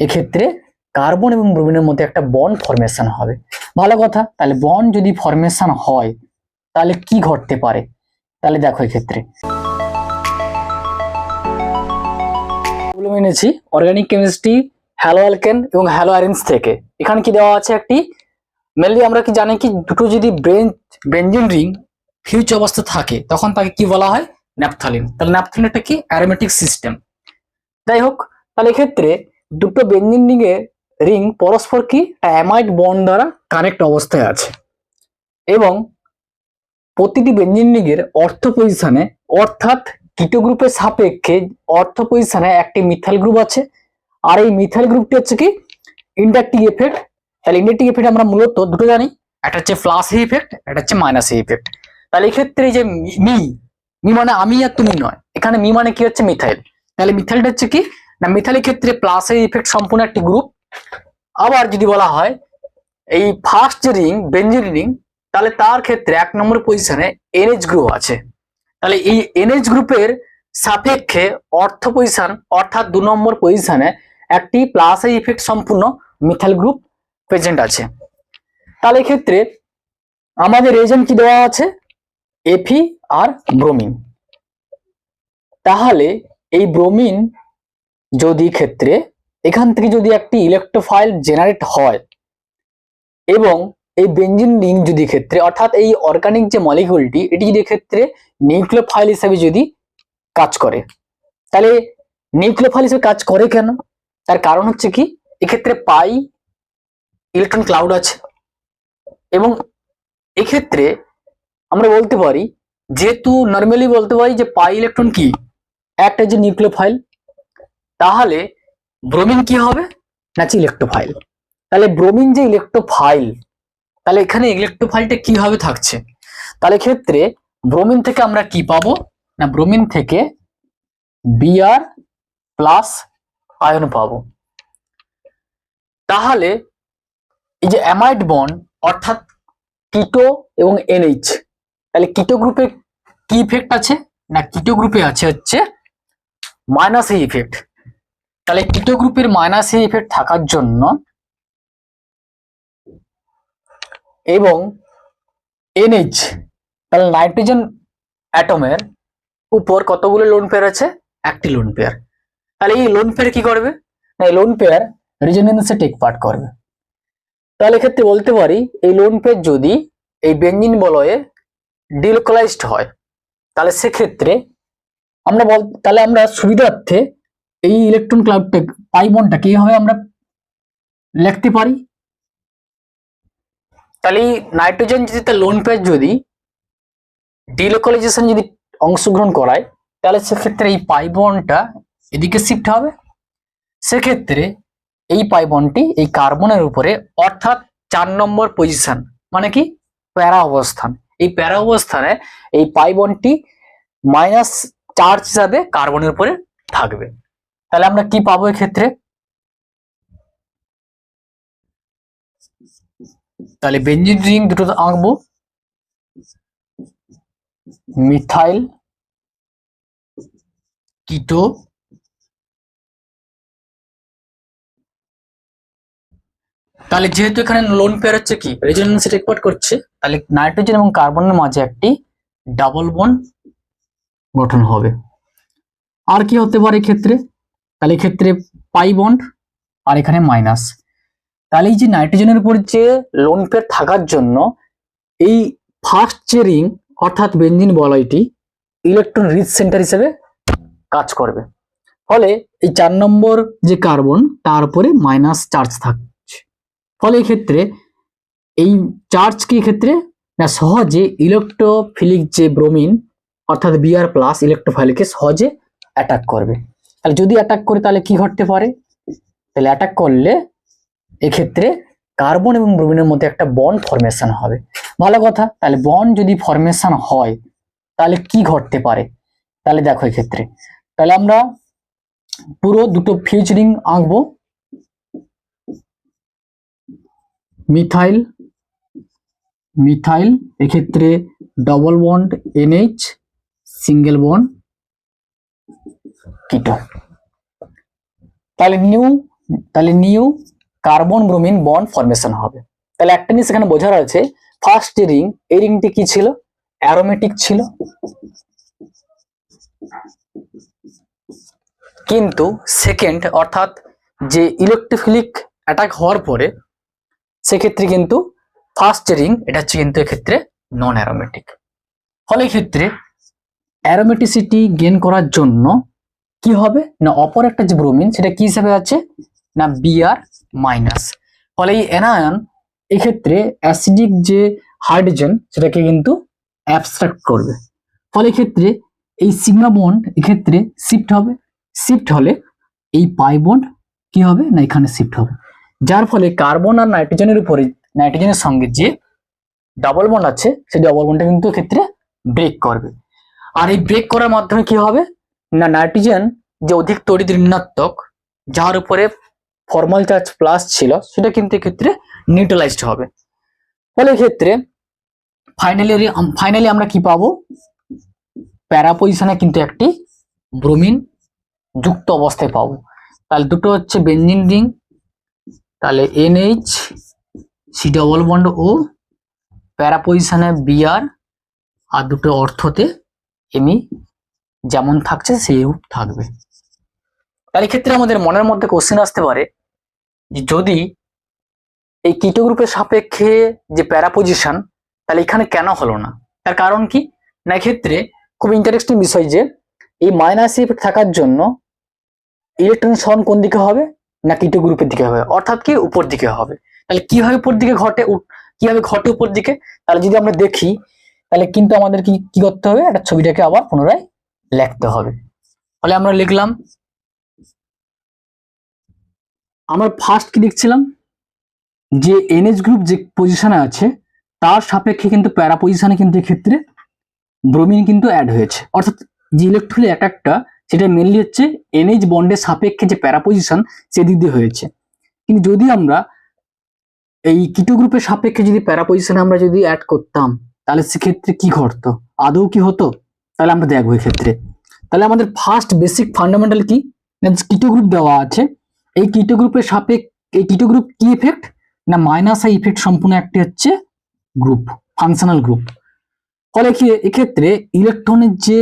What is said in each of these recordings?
এক্ষেত্রে কার্বন এবং ব্রোমিনের মধ্যে একটা বন্ড ফরমেশন হবে। ভালো কথা, তাহলে বন্ড যদি ফরমেশন হয় তাহলে কি ঘটতে পারে, তাহলে দেখো এক্ষেত্রে এনেছি অর্গানিক কেমিস্ট্রি হ্যালো অ্যালকেন এবং হ্যালো অ্যারেন্স থেকে। এখানে কি দেওয়া আছে, একটি মেনলি আমরা কি জানি কি দুটো যদি বেঞ্জিন রিং ফিউজ অবস্থা থাকে তখন তাকে কি বলা হয়, ন্যাপথালিন। তাহলে ন্যাপথালিন একটা কি অ্যারোমেটিক সিস্টেম। যাই হোক, তাহলে এক্ষেত্রে দুটো বেঞ্জিন রিং পরস্পর কি অ্যামাইড বন্ড দ্বারা কানেক্ট অবস্থায় আছে এবং প্রতিটি বেঞ্জিন রিংয়ের অর্থ পজিশনে অর্থাৎ কিটো গ্রুপের সাপেক্ষে অর্থ পজিশনে একটি মিথাইল গ্রুপ আছে। আর এই মিথাইল গ্রুপটি হচ্ছে কি ইন্ডাকটিভ এফেক্ট। তাহলে ইন্ডাকটিভ এফেক্ট আমরা মূলত দুটো জানি, একটা হচ্ছে প্লাস ইফেক্ট, একটা হচ্ছে মাইনাস ইফেক্ট। তাহলে এই ক্ষেত্রে এই যে মি মানে আমি আর তুমি নয়, এখানে মি মানে কি হচ্ছে মিথাইল। তাহলে মিথাইলটা হচ্ছে কি না, মিথাইলের ক্ষেত্রে প্লাস ইফেক্ট সম্পূর্ণ একটি গ্রুপ। আবার যদি বলা হয় এই ফার্স্ট যে রিং বেঞ্জিন রিং, তাহলে তার ক্ষেত্রে 1 নম্বর পজিশনে এনএইচ গ্রুপ আছে। তাহলে এই এনএইচ গ্রুপের সাপেক্ষে অর্থ পজিশন অর্থাৎ 2 নম্বর পজিশনে একটি প্লাস ইফেক্ট সম্পূর্ণ মিথাইল গ্রুপ প্রেজেন্ট আছে। তাহলে এক্ষেত্রে আমাদের রেজেন্ট কি দেওয়া আছে, এফি আর ব্রোমিন। তাহলে এই ব্রোমিন যদি ক্ষেত্রে এখান থেকে যদি একটি ইলেকট্রোফাইল জেনারেট হয় এবং এই বেঞ্জিন রিং যদি ক্ষেত্রে অর্থাৎ এই অর্গানিক যে মলিকিউলটি এটি যদি ক্ষেত্রে নিউক্লিওফাইল হিসেবে যদি কাজ করে, তাহলে নিউক্লিওফাইল হিসেবে কাজ করে কেন, তার কারণ হচ্ছে কি এক্ষেত্রে পাই ইলেকট্রন ক্লাউড আছে এবং এক্ষেত্রে আমরা বলতে পারি যেহেতু নর্মালি বলতে পারি যে পাই ইলেকট্রন কি একটা যে নিউক্লিওফাইল, তাহলে ব্রোমিন কি হবে না ইলেকট্রোফাইল। তাহলে ব্রোমিন যে ইলেকট্রোফাইল, তাহলে এখানে ইলেকট্রোফাইলটা কিভাবে থাকছে, তাহলে ক্ষেত্রে ব্রোমিন থেকে আমরা কি পাবো না, ব্রোমিন থেকে বিআর প্লাস আয়ন পাবো। তাহলে এই যে অ্যামাইড বন্ড অর্থাৎ কিটো এবং এনএইচ, তাহলে কিটো গ্রুপে কি ইফেক্ট আছে না, কিটো গ্রুপে আছে হচ্ছে মাইনাস এ ইফেক্ট। তাহলে কিটো গ্রুপের মাইনাস এ ইফেক্ট থাকার জন্য এবং এনএইচ, তাহলে নাইট্রোজেন অ্যাটমের উপর কতগুলো লোন পেয়ার আছে, একটি লোন পেয়ার। তাহলে এই লোন পেয়ার কি করবে না, এই লোন পেয়ার রেজোনেন্সে টেক পার্ট করবে। তাহলে এক্ষেত্রে বলতে পারি এই লোন পেয়ার যদি এই বেঞ্জিন বলয়ে ডিলোকালাইজড হয়, তাহলে সেক্ষেত্রে আমরা সুবিধার্থে এই ইলেকট্রন ক্লাউডটা পাই বন্ডটাকে এইভাবে আমরা লিখতে পারি। তাহলে নাইট্রোজেন যদি তার লোন পেয়ার যদি ডিলোকালাইজেশন যদি অংশগ্রহণ করায়, তাহলে সেক্ষেত্রে এই পাই বন্ডটা এদিকে শিফট হবে। সেক্ষেত্রে এই পাই বন্ডটি এই কার্বনের উপরে অর্থাৎ 4 নম্বর পজিশন মানে কি প্যারা অবস্থান, এই প্যারা অবস্থানে এই পাই বন্ডটি মাইনাস চার্জ হিসাবে কার্বনের উপরে থাকবে। তাহলে আমরা কি পাবো এক্ষেত্রে, তাহলে বেঞ্জিন রিং দুটো আঁকবো, মিথাইল কিটো তাহলে যেহেতু এখানে লোন পেয়ার হচ্ছে কি রেজোনেন্স রেকর্ড করছে, তাহলে নাইট্রোজেন এবং কার্বনের মাঝে একটি ডাবল বন্ড গঠন হবে। আর কি হতে পারে ক্ষেত্রে, তাহলে ক্ষেত্রে পাই বন্ড আর এখানে মাইনাস। তাহলে এই যে নাইট্রোজেনের উপর যে লোন পেয়ার থাকার জন্য এই ফার্স্ট যে রিং অর্থাৎ বেঞ্জিন বলয়টি ইলেকট্রন রিচ সেন্টার হিসেবে কাজ করবে, ফলে এই 4 নম্বর যে কার্বন তার উপরে মাইনাস চার্জ থাকছে। ফলে এই ক্ষেত্রে এই চার্জ কি ক্ষেত্রে না সহজে ইলেকট্রোফিলিক যে ব্রোমিন অর্থাৎ বিআর প্লাস ইলেকট্রোফাইলকে সহজে অ্যাটাক করবে। তাহলে যদি অ্যাটাক করে তাহলে কি ঘটতে পারে, তাহলে অ্যাটাক করলে এক্ষেত্রে কার্বন এবং ব্রোমিনের মধ্যে একটা বন্ড ফরমেশন হবে। ভালো কথা, তাহলে বন্ড যদি ফরমেশন হয় তাহলে কি ঘটতে পারে, তাহলে দেখো এক্ষেত্রে তাহলে আমরা পুরো দুটো ফিউজ রিং আঁকবো, মিথাইল মিথাইল এক্ষেত্রে double bond NH, single bond কিটো। তাহলে নিউ তাহলে new carbon bromine bond formation হবে। তাহলে একটা জিনিস এখানে বোঝার আছে, ফার্স্ট যে রিং, এই রিংটি কি ছিল? অ্যারোমেটিক ছিল। কিন্তু সেকেন্ড অর্থাৎ যে ইলেকট্রোফিলিক অ্যাটাক হওয়ার পরে সেক্ষেত্রে কিন্তু ফার্স্ট যে রিং এটা হচ্ছে কিন্তু এক্ষেত্রে নন অ্যারোমেটিক। ফলে ক্ষেত্রে অ্যারোমেটিসিটি গেইন করার জন্য কি হবে না, অপর একটা যে ব্রোমিন সেটা কি হিসাবে আছে না Br মাইনাস। ফলে এই অ্যানায়ন এক্ষেত্রে অ্যাসিডিক যে হাইড্রোজেন সেটাকে কিন্তু অ্যাবস্ট্রাক্ট করবে। ফলে ক্ষেত্রে এই সিগমা বন্ড এক্ষেত্রে শিফট হবে। শিফট হলে এই পাই বন্ড কি হবে না এখানে শিফট হবে, যার ফলে কার্বন আর নাইট্রোজেনের উপরে নাইট্রোজেনের সঙ্গে যে ডাবল বন্ড আছে সেই ডাবল বন্ডটা কিন্তু এক্ষেত্রে ব্রেক করবে। আর এই ব্রেক করার মাধ্যমে কি হবে না, নাইট্রোজেন যে অধিক তড়িৎ ঋণাত্মক যার উপরে ফর্মাল চার্জ প্লাস ছিল সেটা কিন্তু এক্ষেত্রে নিউট্রালাইজড হবে। ফলে ক্ষেত্রে ফাইনালি আমরা কি পাবো, প্যারা পজিশনে কিন্তু একটি ব্রোমিন যুক্ত অবস্থায় পাবো। তাহলে দুটো হচ্ছে বেনজিন রিং, তাহলে NH C ডবল বন্ড ও প্যারা পজিশনে Br আর দুটো অর্থতে Me যেমন থাকছে সেই রূপ থাকবে। তাহলে ক্ষেত্রে আমাদের মনের মধ্যে কোশ্চেন আসতে পারে যে যদি এই কিটো গ্রুপের সাপেক্ষে যে প্যারা পজিশন তাহলে এখানে কেন হলো না, তার কারণ কি না, ক্ষেত্রে খুব ইন্টারেস্টিং বিষয় যে এই মাইনাস ইফেক্ট থাকার জন্য ইলেকট্রন সরণ কোন দিকে হবে না কিটো গ্রুপের দিকে হবে, অর্থাৎ কি উপর দিকে হবে। তাহলে কিভাবে উপর দিকে ঘটে, কিভাবে ঘটে উপর দিকে, তাহলে যদি আমরা দেখি তাহলে কিন্তু আমাদের কি করতে হবে, একটা ছবিটাকে আবার পুনরায় লিখতে হবে। ফলে আমরা লিখলাম, আমরা ফার্স্ট কি লিখছিলাম যে NH গ্রুপ যে পজিশনে আছে তার সাপেক্ষে কিন্তু প্যারা পজিশনে কিন্তু এক্ষেত্রে ব্রোমিন কিন্তু অ্যাড হয়েছে, অর্থাৎ যে ইলেকট্রোফিলিক অ্যাটাকটা সেটা মেনলি হচ্ছে NH বন্ডের সাপেক্ষে যে প্যারা পজিশন সেদিক দিয়ে হয়েছে। কিন্তু যদি আমরা এই কিটো গ্রুপের সাপেক্ষে যদি প্যারা পজিশনে আমরা যদি অ্যাড করতাম তাহলে সেক্ষেত্রে কি ঘটতো, আদৌ কি হতো, তাহলে আমরা দেখবো এক্ষেত্রে। তাহলে আমাদের ফার্স্ট বেসিক ফান্ডামেন্টাল কি, কিটো গ্রুপ দেওয়া আছে, এই কিটো গ্রুপের সাপেক্ষে এই কিটো গ্রুপ কি ইফেক্ট না মাইনাস আই ইফেক্ট সম্পূর্ণ একটি হচ্ছে গ্রুপ, ফাংশনাল গ্রুপ। ফলে কি এক্ষেত্রে ইলেকট্রনের যে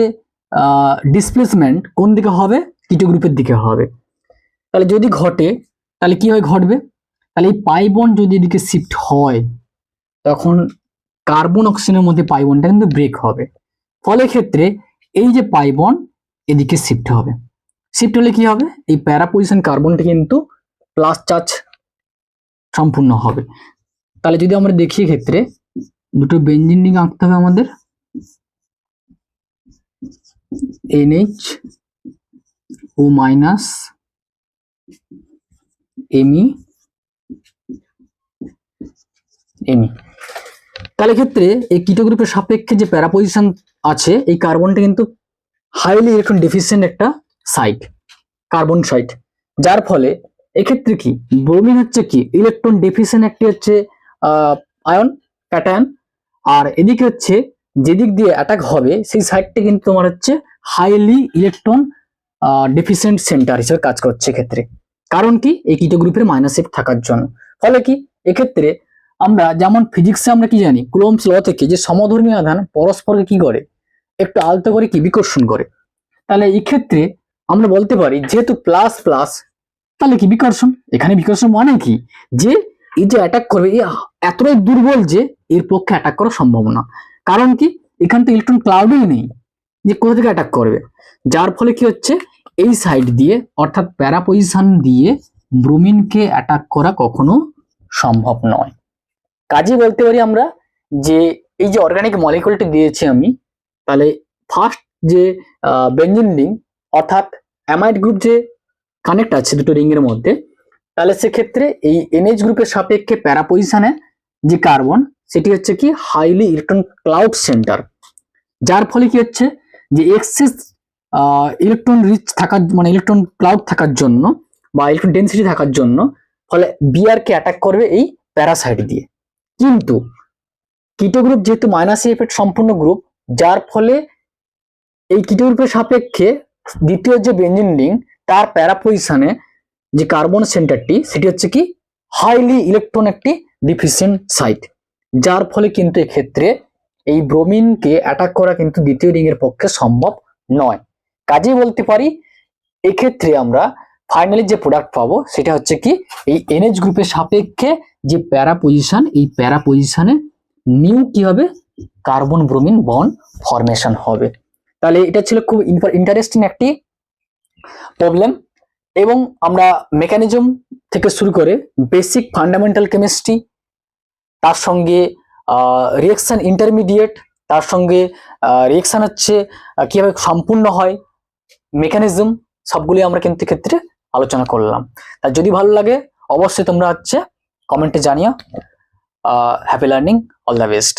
ডিসপ্লেসমেন্ট কোন দিকে হবে, কিটো গ্রুপের দিকে হবে। তাহলে যদি ঘটে তাহলে কি হয় ঘটবে, তাহলে এই পাই বন্ড যদি এদিকে শিফট হয় তখন কার্বন অক্সিজেনের মধ্যে পাই বন্ডটা কিন্তু ব্রেক হবে। ফলে ক্ষেত্রে এই যে পাই বন্ড এদিকে শিফট হবে। শিফট হলে কি হবে, এই প্যারা পজিশন কার্বনটা কিন্তু প্লাস চার্জ সম্পূর্ণ হবে। তাহলে যদি আমরা দেখি ক্ষেত্রে দুটো বেনজিন রিং আঁকতে হবে আমাদের, NH ও মাইনাস Me। তাহলে ক্ষেত্রে এই কিটো গ্রুপের সাপেক্ষে যে প্যারা পজিশন আছে এই কার্বনটা কিন্তু হাইলি ইলেকট্রন ডেফিসিয়েন্ট একটা সাইট, কার্বন সাইট, যার ফলে এক্ষেত্রে কি ব্রোমিন হচ্ছে কি ইলেকট্রন ডেফিসিয়েন্ট একটি হচ্ছে আয়ন ক্যাটায়ন, আর এদিকে হচ্ছে যেদিক দিয়ে অ্যাটাক হবে সেই সাইডটা কিন্তু তোমার হচ্ছে হাইলি ইলেকট্রন ডেফিসিয়েন্ট সেন্টার হিসেবে কাজ করছে ক্ষেত্রে। কারণ কি এই কিটো গ্রুপের মাইনাস শিফট থাকার জন্য। ফলে কি এক্ষেত্রে আমরা যেমন ফিজিক্সে আমরা কি জানি কুলম্বস ল থেকে যে সমধর্মী আধান পরস্পরকে কি করে একটু আলতো করে কি বিকর্ষণ করে। তাহলে এই ক্ষেত্রে আমরা বলতে পারি যেহেতু প্লাস প্লাস তাহলে কি বিকর্ষণ, এখানে বিকর্ষণ মানে কি যে এই যে অ্যাটাক করবে এতটাই দুর্বল যে এর পক্ষে অ্যাটাক করা সম্ভব না। কারণ কি এখান থেকে ইলেকট্রন ক্লাউডই নেই যে কোথা থেকে অ্যাটাক করবে, যার ফলে কি হচ্ছে এই সাইড দিয়ে অর্থাৎ প্যারা পজিশন দিয়ে ব্রোমিনকে অ্যাটাক করা কখনো সম্ভব নয়। কাজে বলতে পারি আমরা যে এই যে অর্গানিক মলিকুলটি দিয়েছি আমি, তাহলে ফার্স্ট যে বেনজিন রিং অর্থাৎ অ্যামাইড গ্রুপ যে কানেক্ট আছে দুটো রিং এর মধ্যে, তাহলে সেক্ষেত্রে এই NH গ্রুপের সাপেক্ষে প্যারা পজিশনে যে কার্বন সেটি হচ্ছে কি হাইলি ইলেকট্রন ক্লাউড সেন্টার, যার ফলে কি হচ্ছে যে এক্সেস ইলেকট্রন রিচ থাকার মানে ইলেকট্রন ক্লাউড থাকার জন্য বা ইলেকট্রন ডেনসিটি থাকার জন্য ফলে Br কে অ্যাটাক করবে এই প্যারাসাইট দিয়ে। কিন্তু কিটো গ্রুপ যেহেতু মাইনাস ইফেক্ট সম্পূর্ণ গ্রুপ, যার ফলে এই কিটো গ্রুপের সাপেক্ষে দ্বিতীয় যে বেনজিন রিং তার প্যারা পজিশনে যে কার্বন সেন্টারটি সেটি হচ্ছে কি হাইলি ইলেকট্রন একটি ডিফিসিয়েন্ট সাইট, যার ফলে কিন্তু এক্ষেত্রে এই ব্রোমিনকে অ্যাটাক করা কিন্তু দ্বিতীয় রিং এর পক্ষে সম্ভব নয়। কাজেই বলতে পারি এক্ষেত্রে আমরা ফাইনালি যে প্রোডাক্ট পাবো সেটা হচ্ছে কি এই NH গ্রুপের সাপেক্ষে যে প্যারা পজিশন, এই প্যারা পজিশনে নিউ কি হবে, কার্বন ব্রোমিন বন্ড ফরমেশন হবে। তাহলে এটা ছিল খুব ইন্টারেস্টিং একটি প্রবলেম। এবং আমরা মেকানিজম থেকে শুরু করে বেসিক ফান্ডামেন্টাল কেমিস্ট্রি, তার সঙ্গে রিয়েকশন ইন্টারমিডিয়েট, তার সঙ্গে রিয়েকশন হচ্ছে কিভাবে সম্পূর্ণ হয়, মেকানিজম, সবগুলি আমরা কিন্তু ক্ষেত্রে আলোচনা করলাম। তা যদি ভালো লাগে অবশ্যই তোমরা হচ্ছে কমেন্টে জানিও। Happy learning, all the best.